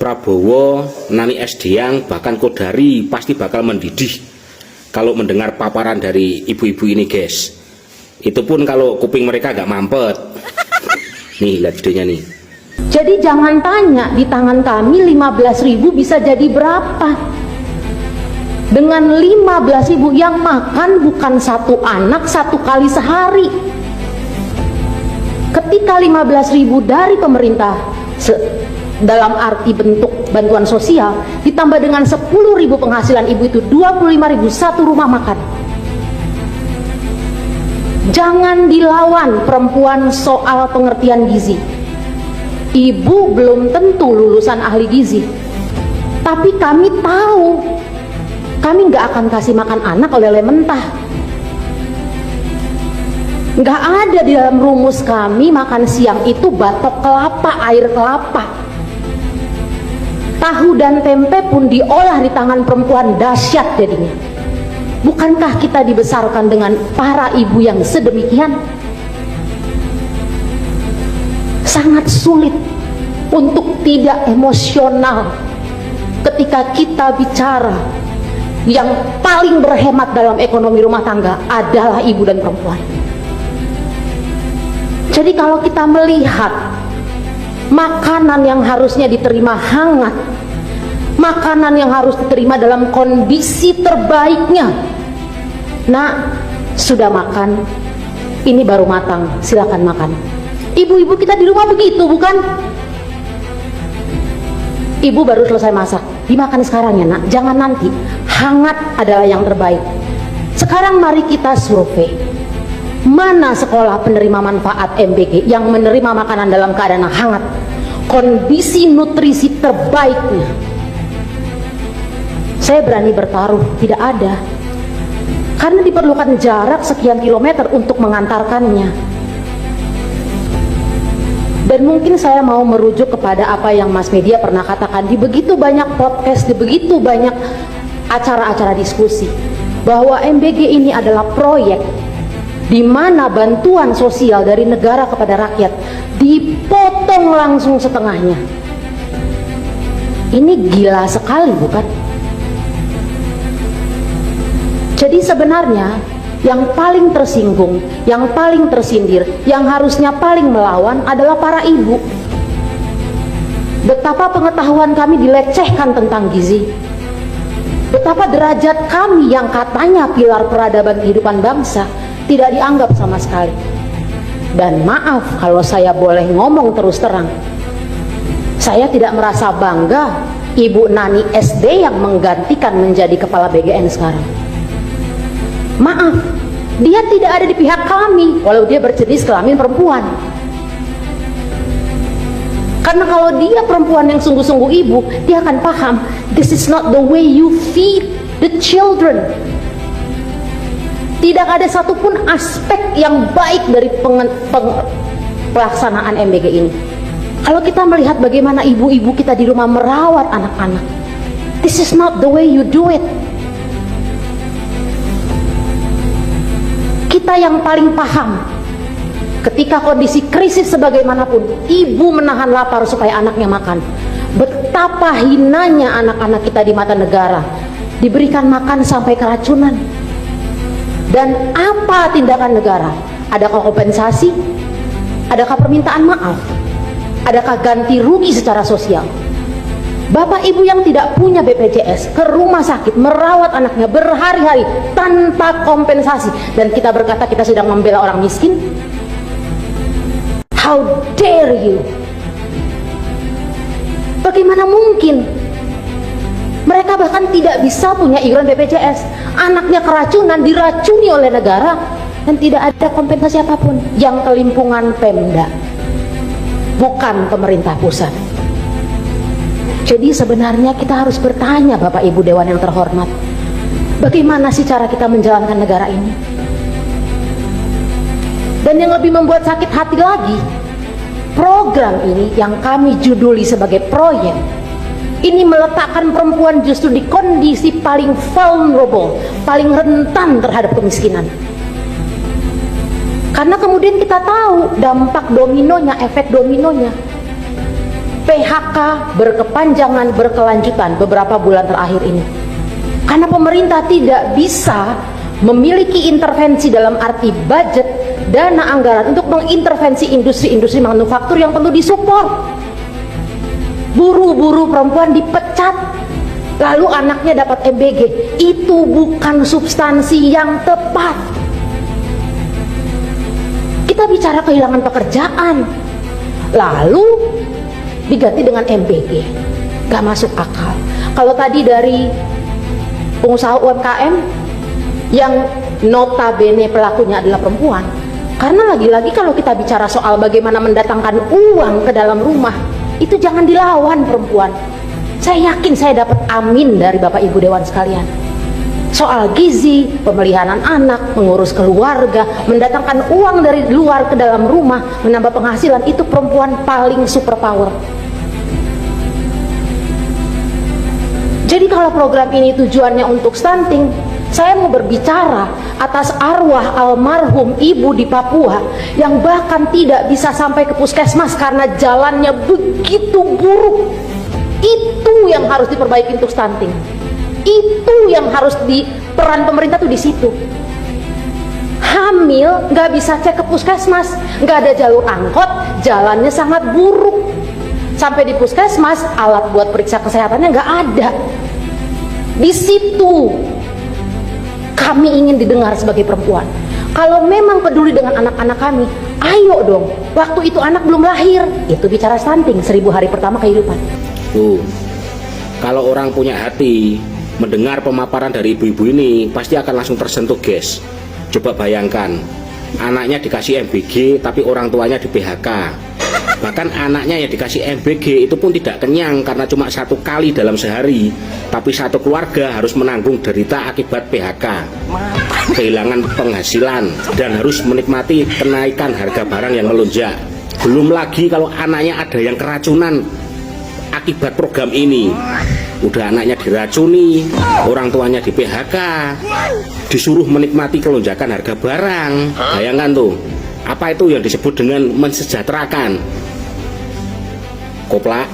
Prabowo, Nani Esdiang, bahkan Kodari pasti bakal mendidih kalau mendengar paparan dari ibu-ibu ini, guys. Itu pun kalau kuping mereka gak mampet. Nih, lihat videonya nih. Jadi jangan tanya di tangan kami 15.000 bisa jadi berapa. Dengan 15.000 yang makan bukan satu anak satu kali sehari. Ketika 15.000 dari pemerintah dalam arti bentuk bantuan sosial ditambah dengan 10.000 penghasilan ibu itu 25.000 satu rumah makan. Jangan dilawan perempuan soal pengertian gizi. Ibu belum tentu lulusan ahli gizi, tapi kami tahu kami nggak akan kasih makan anak lele mentah. Nggak ada di dalam rumus kami makan siang itu batok kelapa, air kelapa. Tahu dan tempe pun diolah di tangan perempuan, dahsyat jadinya. Bukankah kita dibesarkan dengan para ibu yang sedemikian? Sangat sulit untuk tidak emosional ketika kita bicara yang paling berhemat dalam ekonomi rumah tangga adalah ibu dan perempuan. Jadi kalau kita melihat makanan yang harusnya diterima hangat, makanan yang harus diterima dalam kondisi terbaiknya, nah sudah makan, ini baru matang, silakan makan. Ibu-ibu kita di rumah begitu, bukan? Ibu baru selesai masak, dimakan sekarang ya nak, jangan nanti. Hangat adalah yang terbaik. Sekarang mari kita survei, mana sekolah penerima manfaat MBG yang menerima makanan dalam keadaan hangat, kondisi nutrisi terbaiknya. Saya berani bertaruh tidak ada, karena diperlukan jarak sekian kilometer untuk mengantarkannya. Dan mungkin saya mau merujuk kepada apa yang Mas Media pernah katakan di begitu banyak podcast, di begitu banyak acara-acara diskusi, bahwa MBG ini adalah proyek di mana bantuan sosial dari negara kepada rakyat dipotong langsung setengahnya. Ini gila sekali, bukan? Jadi sebenarnya yang paling tersinggung, yang paling tersindir, yang harusnya paling melawan adalah para ibu. Betapa pengetahuan kami dilecehkan tentang gizi. Betapa derajat kami yang katanya pilar peradaban kehidupan bangsa tidak dianggap sama sekali. Dan maaf kalau saya boleh ngomong terus terang, saya tidak merasa bangga Ibu Nani SD yang menggantikan menjadi kepala BGN sekarang. Maaf, dia tidak ada di pihak kami walau dia berjenis kelamin perempuan. Karena kalau dia perempuan yang sungguh-sungguh ibu, dia akan paham, this is not the way you feed the children. Tidak ada satupun aspek yang baik dari pelaksanaan MBG ini. Kalau kita melihat bagaimana ibu-ibu kita di rumah merawat anak-anak, this is not the way you do it. Kita yang paling paham ketika kondisi krisis sebagaimanapun, ibu menahan lapar supaya anaknya makan. Betapa hinanya anak-anak kita di mata negara, diberikan makan sampai keracunan. Dan apa tindakan negara? Adakah kompensasi? Adakah permintaan maaf? Adakah ganti rugi secara sosial? Bapak ibu yang tidak punya BPJS ke rumah sakit merawat anaknya berhari-hari tanpa kompensasi, dan kita berkata kita sedang membela orang miskin. How dare you? Bagaimana mungkin? Mereka bahkan tidak bisa punya iuran BPJS. Anaknya keracunan, diracuni oleh negara, dan tidak ada kompensasi apapun. Yang kelimpungan Pemda, bukan pemerintah pusat. Jadi sebenarnya kita harus bertanya, Bapak Ibu Dewan yang terhormat, bagaimana sih cara kita menjalankan negara ini? Dan yang lebih membuat sakit hati lagi, program ini yang kami juduli sebagai proyek ini meletakkan perempuan justru di kondisi paling vulnerable, paling rentan terhadap kemiskinan. Karena kemudian kita tahu dampak dominonya, efek dominonya. PHK berkepanjangan, berkelanjutan beberapa bulan terakhir ini. Karena pemerintah tidak bisa memiliki intervensi dalam arti budget, dana anggaran untuk mengintervensi industri-industri manufaktur yang perlu disupport. Buruh-buruh perempuan dipecat, lalu anaknya dapat MBG. Itu bukan substansi yang tepat. Kita bicara kehilangan pekerjaan, lalu diganti dengan MBG. Gak masuk akal. Kalau tadi dari pengusaha UMKM yang notabene pelakunya adalah perempuan, karena lagi-lagi kalau kita bicara soal bagaimana mendatangkan uang ke dalam rumah, itu jangan dilawan perempuan. Saya yakin saya dapat amin dari Bapak Ibu Dewan sekalian. Soal gizi, pemeliharaan anak, mengurus keluarga, mendatangkan uang dari luar ke dalam rumah, menambah penghasilan, itu perempuan paling superpower. Jadi kalau program ini tujuannya untuk stunting, saya mau berbicara atas arwah almarhum ibu di Papua yang bahkan tidak bisa sampai ke puskesmas karena jalannya begitu buruk. Itu yang harus diperbaiki untuk stunting. Itu yang harus peran pemerintah tuh di situ. Hamil nggak bisa cek ke puskesmas, nggak ada jalur angkot, jalannya sangat buruk. Sampai di puskesmas, alat buat periksa kesehatannya nggak ada. Di situ kami ingin didengar sebagai perempuan. Kalau memang peduli dengan anak-anak kami, ayo dong. Waktu itu anak belum lahir, itu bicara stunting 1000 hari pertama kehidupan. Tuh, kalau orang punya hati mendengar pemaparan dari ibu-ibu ini pasti akan langsung tersentuh, guys. Coba bayangkan, anaknya dikasih MBG tapi orang tuanya di PHK. Bahkan anaknya yang dikasih MBG itu pun tidak kenyang karena cuma 1 kali dalam sehari, tapi satu keluarga harus menanggung derita akibat PHK, kehilangan penghasilan, dan harus menikmati kenaikan harga barang yang melonjak. Belum lagi kalau anaknya ada yang keracunan akibat program ini. Udah anaknya diracuni, orang tuanya di PHK, disuruh menikmati kelonjakan harga barang. Bayangkan tuh, apa itu yang disebut dengan mensejahterakan? Koplak.